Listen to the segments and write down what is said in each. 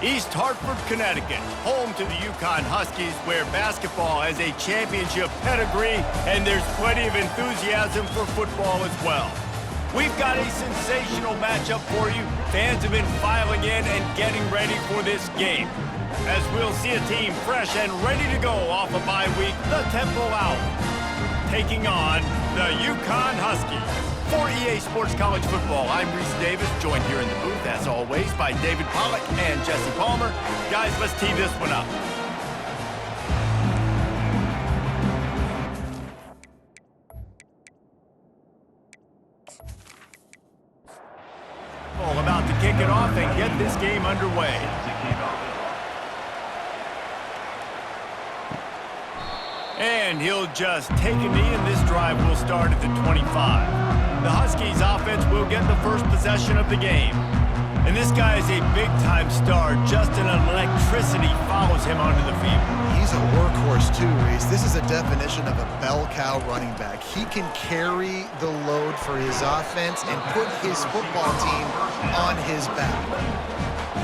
East Hartford, Connecticut, home to the UCONN Huskies, where basketball has a championship pedigree and there's plenty of enthusiasm for football as well. We've got a sensational matchup for you. Fans have been filing in and getting ready for this game, as we'll see a team fresh and ready to go off a bye week, the Temple Owls, taking on the UCONN Huskies. For EA Sports College Football, I'm Reese Davis, joined here in the booth, as always, by David Pollack and Jesse Palmer. Guys, let's tee this one up. All about to kick it off and get this game underway. And he'll just take a knee, and this drive will start at the 25. The Huskies offense will get the first possession of the game. And this guy is a big-time star. Just an electricity follows him onto the field. He's a workhorse too, Reese. This is a definition of a bell cow running back. He can carry the load for his offense and put his football team on his back.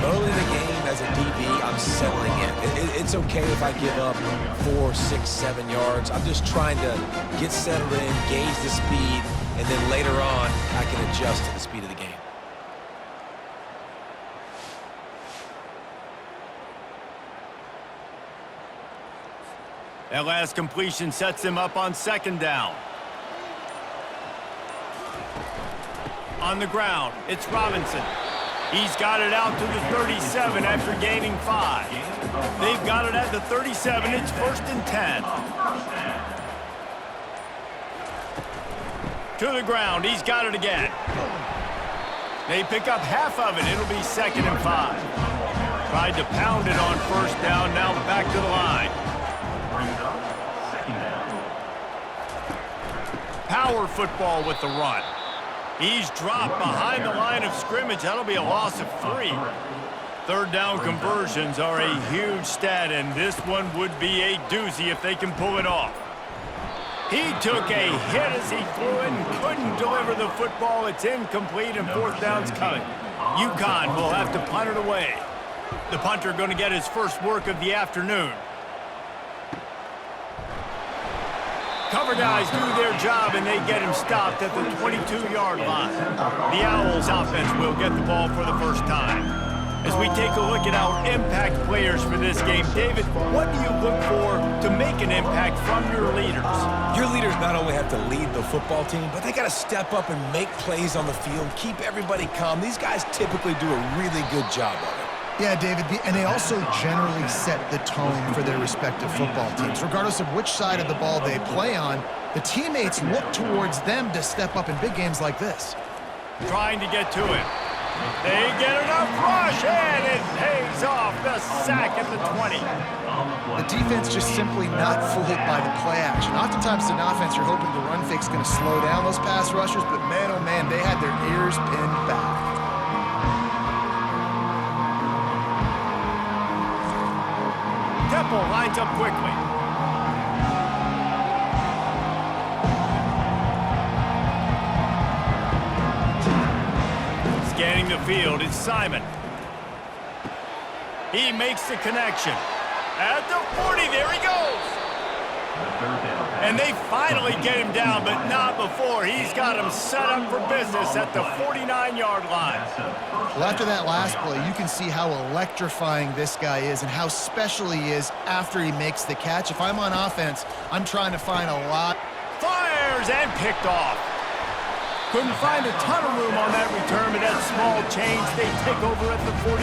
Early in the game, as a DB, I'm settling in. It's okay if I give up 4, 6, 7 yards. I'm just trying to get settled in, gauge the speed, and then later on, I can adjust to the speed of the game. That last completion sets him up on second down. On the ground, it's Robinson. He's got it out to the 37 after gaining 5. They've got it at the 37. It's 1st and 10. To the ground. He's got it again. They pick up half of it. It'll be 2nd and 5. Tried to pound it on 1st down. Now back to the line. Power football with the run. He's dropped behind the line of scrimmage. That'll be a loss of 3. 3rd down conversions are a huge stat, and this one would be a doozy if they can pull it off. He took a hit as he flew it and couldn't deliver the football. It's incomplete, and 4th down's coming. UConn will have to punt it away. The punter going to get his first work of the afternoon. Cover guys do their job, and they get him stopped at the 22-yard line. The Owls offense will get the ball for the first time. As we take a look at our impact players for this game, David, what do you look for to make an impact from your leaders? Your leaders not only have to lead the football team, but they got to step up and make plays on the field, keep everybody calm. These guys typically do a really good job of it. Yeah, David, and they also generally set the tone for their respective football teams. Regardless of which side of the ball they play on, the teammates look towards them to step up in big games like this. Trying to get to it. They get enough rush, and it pays off. The sack at the 20. The defense just simply not fooled by the play action. Oftentimes, in offense, you're hoping the run fake's going to slow down those pass rushers, but man, oh man, they had their ears pinned back. Temple lines up quickly. Scanning the field is Simon. He makes the connection. At the 40, there he goes. And they finally get him down, but not before. He's got him set up for business at the 49-yard line. Well, after that last play, you can see how electrifying this guy is and how special he is after he makes the catch. If I'm on offense, I'm trying to find a lot. Fires and picked off. Couldn't find a ton of room on that return, but that small change, they take over at the 43.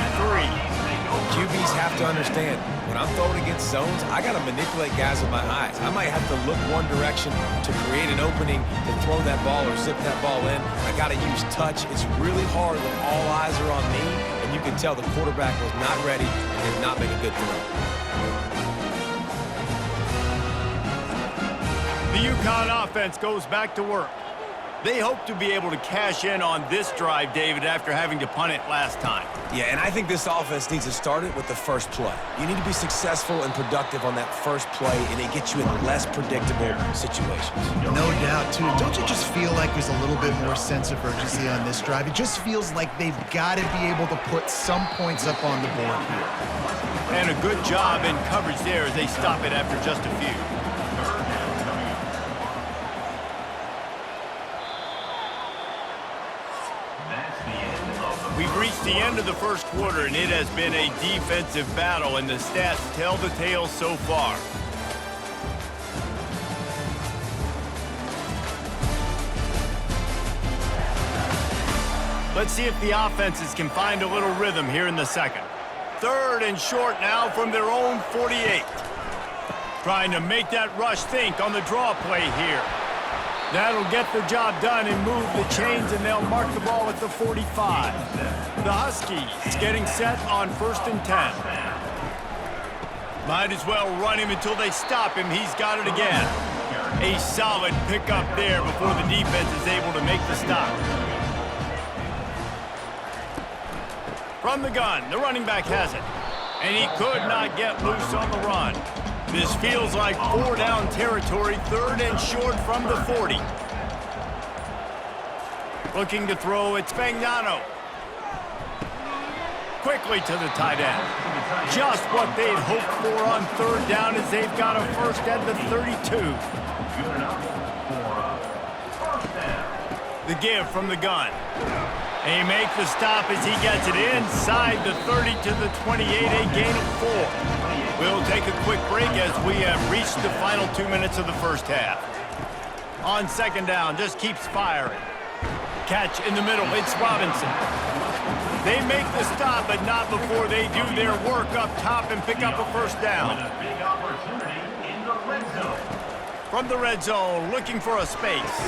QBs have to understand, when I'm throwing against zones, I got to manipulate guys with my eyes. I might have to look one direction to create an opening to throw that ball or zip that ball in. I got to use touch. It's really hard when all eyes are on me, and you can tell the quarterback was not ready and did not make a good throw. The UConn offense goes back to work. They hope to be able to cash in on this drive, David, after having to punt it last time. Yeah, and I think this offense needs to start it with the first play. You need to be successful and productive on that first play, and it gets you in less predictable situations. No doubt, too. Don't you just feel like there's a little bit more sense of urgency on this drive? It just feels like they've got to be able to put some points up on the board here. And a good job in coverage there as they stop it after just a few. We've reached the end of the first quarter, and it has been a defensive battle, and the stats tell the tale so far. Let's see if the offenses can find a little rhythm here in the second. 3rd and short now from their own 48. Trying to make that rush think on the draw play here. That'll get the job done and move the chains, and they'll mark the ball at the 45. The Huskies getting set on 1st and 10. Might as well run him until they stop him. He's got it again. A solid pickup there before the defense is able to make the stop. From the gun, the running back has it. And he could not get loose on the run. This feels like 4-down territory, 3rd and short from the 40. Looking to throw, it's Fagnano. Quickly to the tight end. Just what they'd hoped for on 3rd down as they've got a first at the 32. The give from the gun. They make the stop as he gets it inside the 30 to the 28, a gain of 4. We'll take a quick break as we have reached the final 2 minutes of the first half. On 2nd down, just keeps firing. Catch in the middle, it's Robinson. They make the stop, but not before they do their work up top and pick up a first down. From the red zone, looking for a space.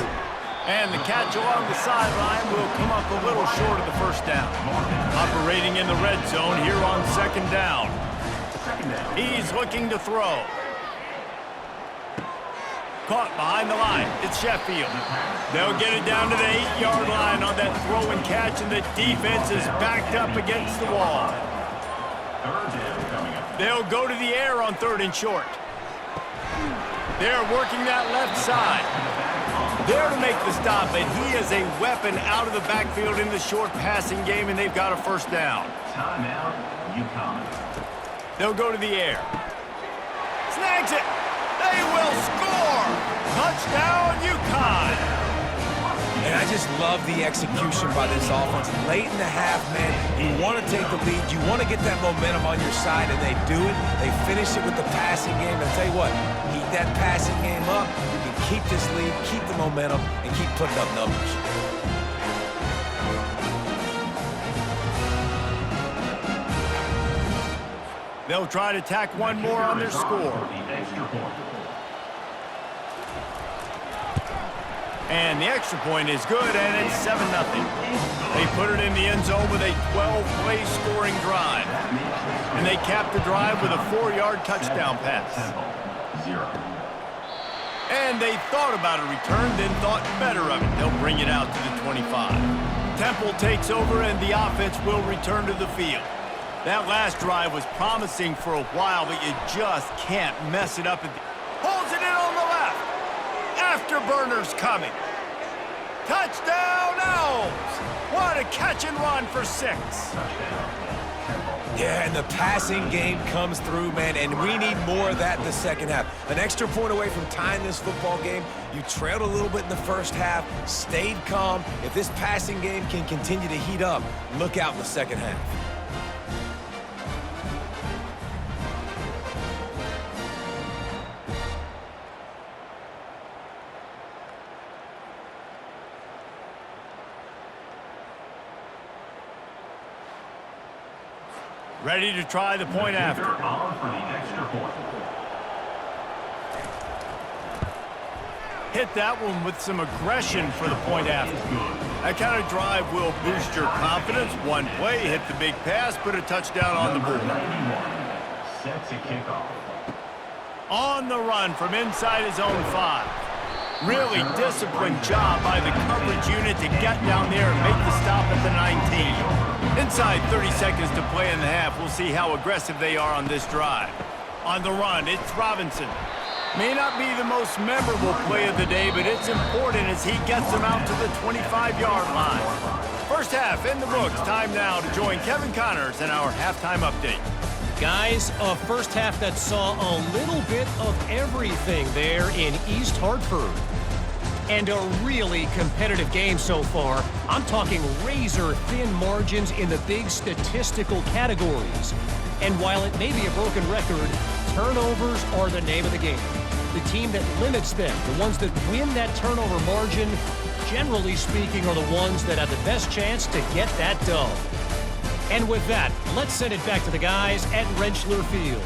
And the catch along the sideline will come up a little short of the first down. Operating in the red zone here on 2nd down. He's looking to throw. Caught behind the line. It's Sheffield. They'll get it down to the 8-yard line on that throw and catch, and the defense is backed up against the wall. They'll go to the air on 3rd and short. They're working that left side. There to make the stop, but he is a weapon out of the backfield in the short passing game, and they've got a first down. Timeout, UConn. They'll go to the air. Snags it. They will score. Touchdown, UConn. And I just love the execution by this offense. Late in the half, man, you want to take the lead. You want to get that momentum on your side, and they do it. They finish it with the passing game. And I'll tell you what, keep that passing game up. You can keep this lead, keep the momentum, and keep putting up numbers. They'll try to tack one more on their score. And the extra point is good, and it's 7-0. They put it in the end zone with a 12-play scoring drive. And they cap the drive with a 4-yard touchdown pass. And they thought about a return, then thought better of it. They'll bring it out to the 25. Temple takes over, and the offense will return to the field. That last drive was promising for a while, but you just can't mess it up. Holds it in on the left. Afterburner's coming. Touchdown, Owls! What a catch and run for 6. Yeah, and the passing game comes through, man, and we need more of that in the second half. An extra point away from tying this football game. You trailed a little bit in the first half, stayed calm. If this passing game can continue to heat up, look out in the second half. Ready to try the point after. Hit that one with some aggression for the point after. That kind of drive will boost your confidence. One play, hit the big pass, put a touchdown on the board. Set to kick off. On the run from inside his own 5. Really disciplined job by the coverage unit to get down there and make the stop at the 19. Inside 30 seconds to play in the half, we'll see how aggressive they are on this drive. On the run, it's Robinson. May not be the most memorable play of the day, but it's important as he gets them out to the 25-yard line. First half in the books. Time now to join Kevin Connors in our halftime update. Guys, a first half that saw a little bit of everything there in East Hartford. And a really competitive game so far. I'm talking razor-thin margins in the big statistical categories. And while it may be a broken record, turnovers are the name of the game. The team that limits them, the ones that win that turnover margin, generally speaking, are the ones that have the best chance to get that dub. And with that, let's send it back to the guys at Rentschler Field.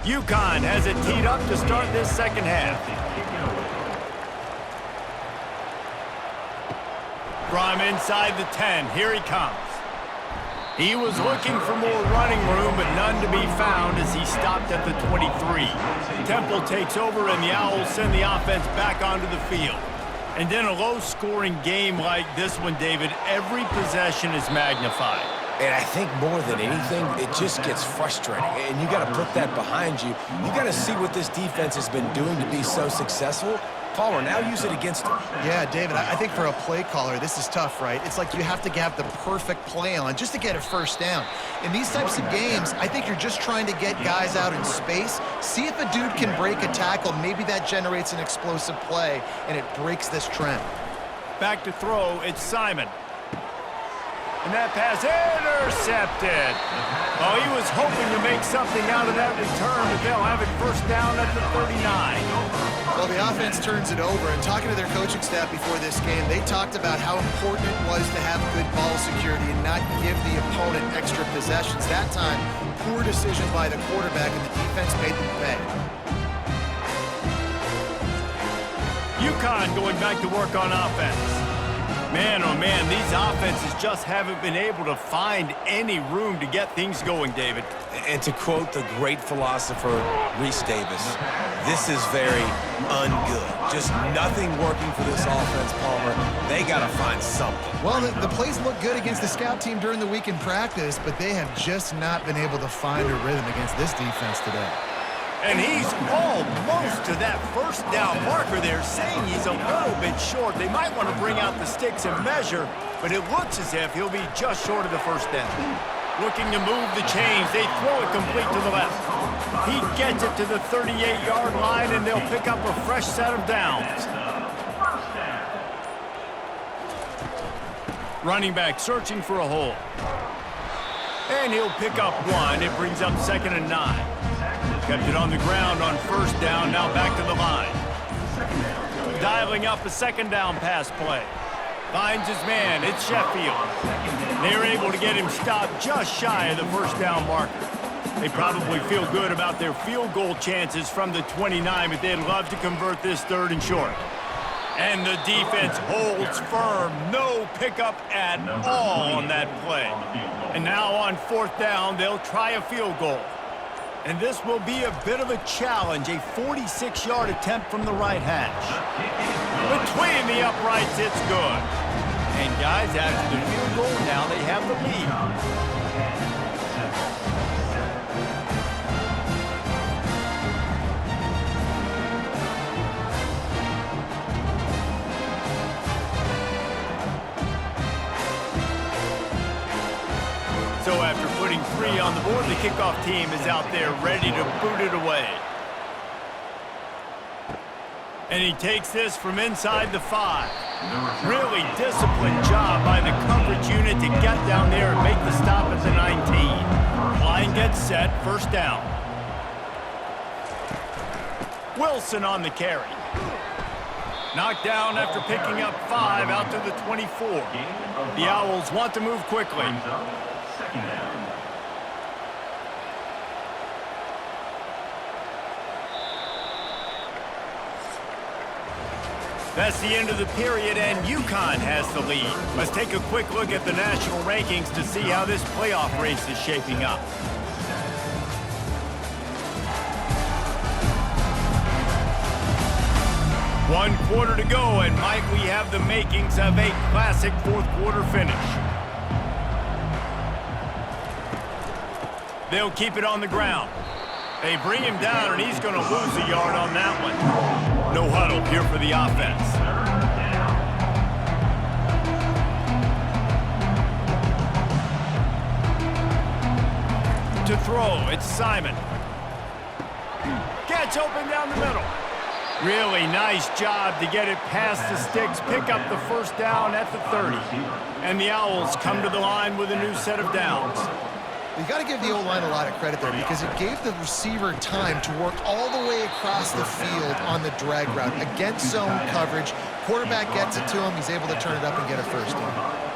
UConn has it teed up to start this second half. From inside the 10, here he comes. He was looking for more running room, but none to be found as he stopped at the 23. Temple takes over, and the Owls send the offense back onto the field. And in a low-scoring game like this one, David, every possession is magnified. And I think more than anything, it just gets frustrating. And you got to put that behind you. You got to see what this defense has been doing to be so successful. Palmer, now use it against him. Yeah, David, I think for a play caller, this is tough, right? It's like you have to have the perfect play on just to get a first down. In these types of games, I think you're just trying to get guys out in space, see if a dude can break a tackle. Maybe that generates an explosive play, and it breaks this trend. Back to throw, it's Simon. And that pass intercepted. Oh, he was hoping to make something out of that return, but they'll have it first down at the 39. Well, the offense turns it over, and talking to their coaching staff before this game, they talked about how important it was to have good ball security and not give the opponent extra possessions. That time, poor decision by the quarterback, and the defense made them pay. UConn going back to work on offense. Man, oh man, these offenses just haven't been able to find any room to get things going, David. And to quote the great philosopher, Reese Davis, this is very ungood. Just nothing working for this offense, Palmer. They got to find something. Well, the plays look good against the scout team during the week in practice, but they have just not been able to find a rhythm against this defense today. And he's almost to that first down marker there, saying he's a little bit short. They might want to bring out the sticks and measure, but it looks as if he'll be just short of the first down. Looking to move the chains. They throw it complete to the left. He gets it to the 38-yard line, and they'll pick up a fresh set of downs. Running back searching for a hole. And he'll pick up one. It brings up 2nd and 9. Kept it on the ground on first down, now back to the line. Dialing up a second down pass play. Finds his man, it's Sheffield. They're able to get him stopped just shy of the first down marker. They probably feel good about their field goal chances from the 29, but they'd love to convert this 3rd and short. And the defense holds firm. No pickup at all on that play. And now on 4th down, they'll try a field goal. And this will be a bit of a challenge, a 46-yard attempt from the right hash. Between the uprights, it's good. And guys, after the field goal, now they have the lead. So after putting 3 on the board, the kickoff team is out there ready to boot it away. And he takes this from inside the 5. Really disciplined job by the coverage unit to get down there and make the stop at the 19. Line gets set, first down. Wilson on the carry. Knocked down after picking up 5 out to the 24. The Owls want to move quickly. That's the end of the period, and UConn has the lead. Let's take a quick look at the national rankings to see how this playoff race is shaping up. One quarter to go, and might we have the makings of a classic fourth quarter finish. They'll keep it on the ground. They bring him down, and he's going to lose a yard on that one. No huddle here for the offense. To throw, it's Simon. Gets open down the middle. Really nice job to get it past the sticks, pick up the first down at the 30. And the Owls come to the line with a new set of downs. You got to give the O-line a lot of credit there because it gave the receiver time to work all the way across the field on the drag route. Against zone coverage, quarterback gets it to him, he's able to turn it up and get a first down.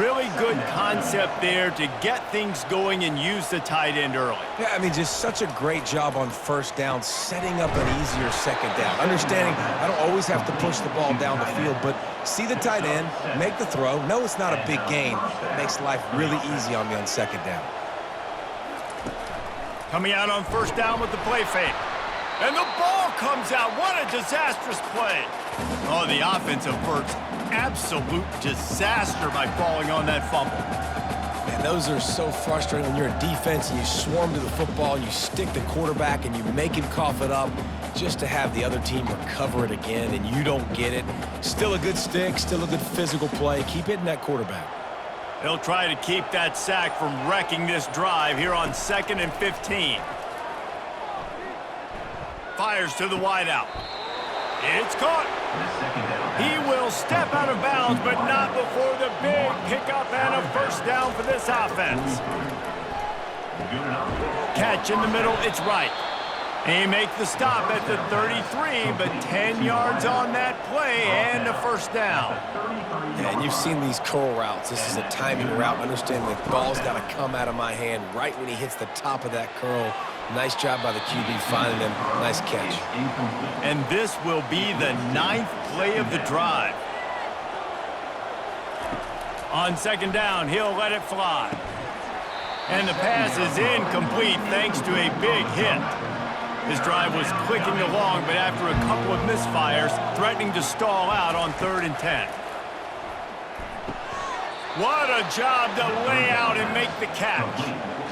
Really good concept there to get things going and use the tight end early. Yeah, I mean, just such a great job on first down, setting up an easier second down. Understanding I don't always have to push the ball down the field, but see the tight end, make the throw. No, it's not a big gain. It makes life really easy on me on second down. Coming out on first down with the play fake. And the ball comes out. What a disastrous play. Oh, the offense averts absolute disaster by falling on that fumble. Man, those are so frustrating when you're a defense and you swarm to the football, you stick the quarterback and you make him cough it up just to have the other team recover it again and you don't get it. Still a good stick, still a good physical play. Keep hitting that quarterback. They'll try to keep that sack from wrecking this drive here on 2nd and 15. Fires to the wideout. It's caught. He will step out of bounds, but not before the big pickup and a first down for this offense. Catch in the middle, it's right. They make the stop at the 33, but 10 yards on that play and a first down. Yeah, and you've seen these curl routes. This is a timing route. Understand the ball's got to come out of my hand right when he hits the top of that curl. Nice job by the QB finding him. Nice catch. And this will be the 9th play of the drive. On second down, he'll let it fly. And the pass is incomplete thanks to a big hit. His drive was clicking along, but after a couple of misfires, threatening to stall out on 3rd and 10. What a job to lay out and make the catch.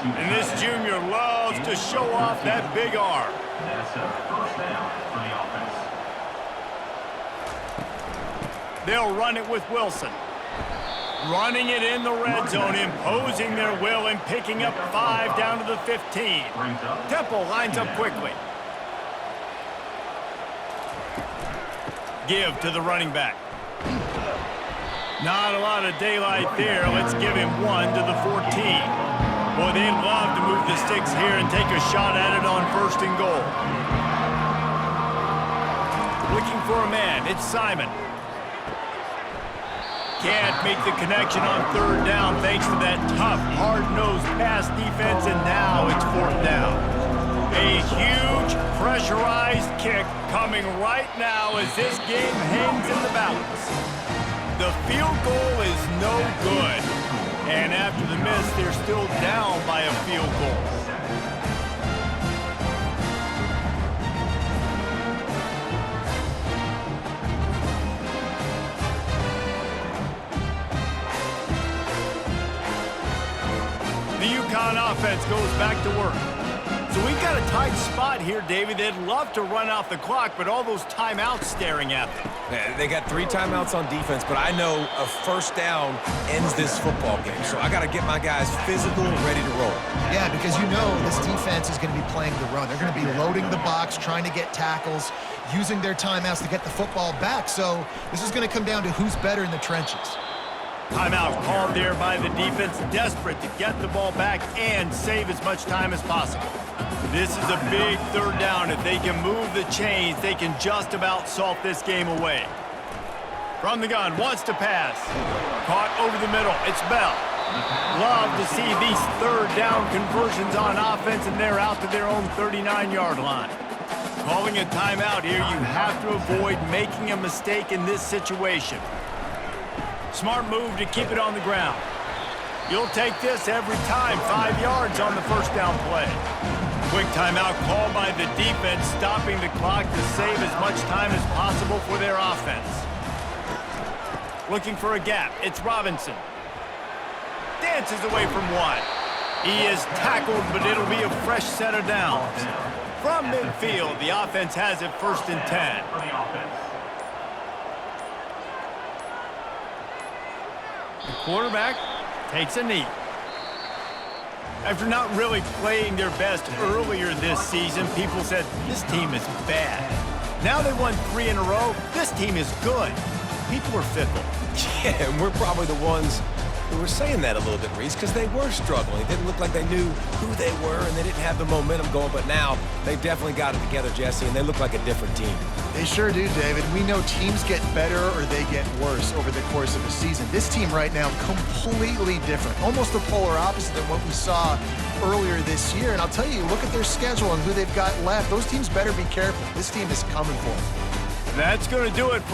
And this junior loves to show off that big arm. That's a first down for the offense. They'll run it with Wilson. Running it in the red zone, imposing their will and picking up 5 down to the 15. Temple lines up quickly. Give to the running back. Not a lot of daylight there. Let's give him 1 to the 14. Boy, they'd love to move the sticks here and take a shot at it on 1st and goal. Looking for a man. It's Simon. Can't make the connection on 3rd down thanks to that tough, hard-nosed pass defense, and now it's 4th down. A huge, pressurized kick coming right now as this game hangs in the balance. The field goal is no good, and after the miss, they're still down by a field goal. The UConn offense goes back to work. So we've got a tight spot here, David. They'd love to run out the clock, but all those timeouts staring at them. Yeah, they got 3 timeouts on defense, but I know a first down ends this football game. So I got to get my guys physical and ready to roll. Yeah, because you know this defense is going to be playing the run. They're going to be loading the box, trying to get tackles, using their timeouts to get the football back. So this is going to come down to who's better in the trenches. Timeout called there by the defense, desperate to get the ball back and save as much time as possible. This is a big 3rd down. If they can move the chains, they can just about salt this game away. From the gun, wants to pass. Caught over the middle. It's Bell. Love to see these 3rd down conversions on offense, and they're out to their own 39-yard line. Calling a timeout here, you have to avoid making a mistake in this situation. Smart move to keep it on the ground. You'll take this every time, 5 yards on the first down play. Quick timeout called by the defense, stopping the clock to save as much time as possible for their offense. Looking for a gap, it's Robinson. Dances away from one. He is tackled, but it'll be a fresh set of downs. From midfield, the offense has it 1st and 10. For the offense. The quarterback takes a knee. After not really playing their best earlier this season, people said, this team is bad. Now they won 3 in a row. This team is good. People are fickle. Yeah, and we're probably the ones who were saying that a little bit, Reese, because they were struggling. It didn't look like they knew who they were, and they didn't have the momentum going. But now they've definitely got it together, Jesse, and they look like a different team. They sure do, David. We know teams get better or they get worse over the course of a season. This team right now, completely different. Almost the polar opposite than what we saw earlier this year. And I'll tell you, look at their schedule and who they've got left. Those teams better be careful. This team is coming for them. That's going to do it for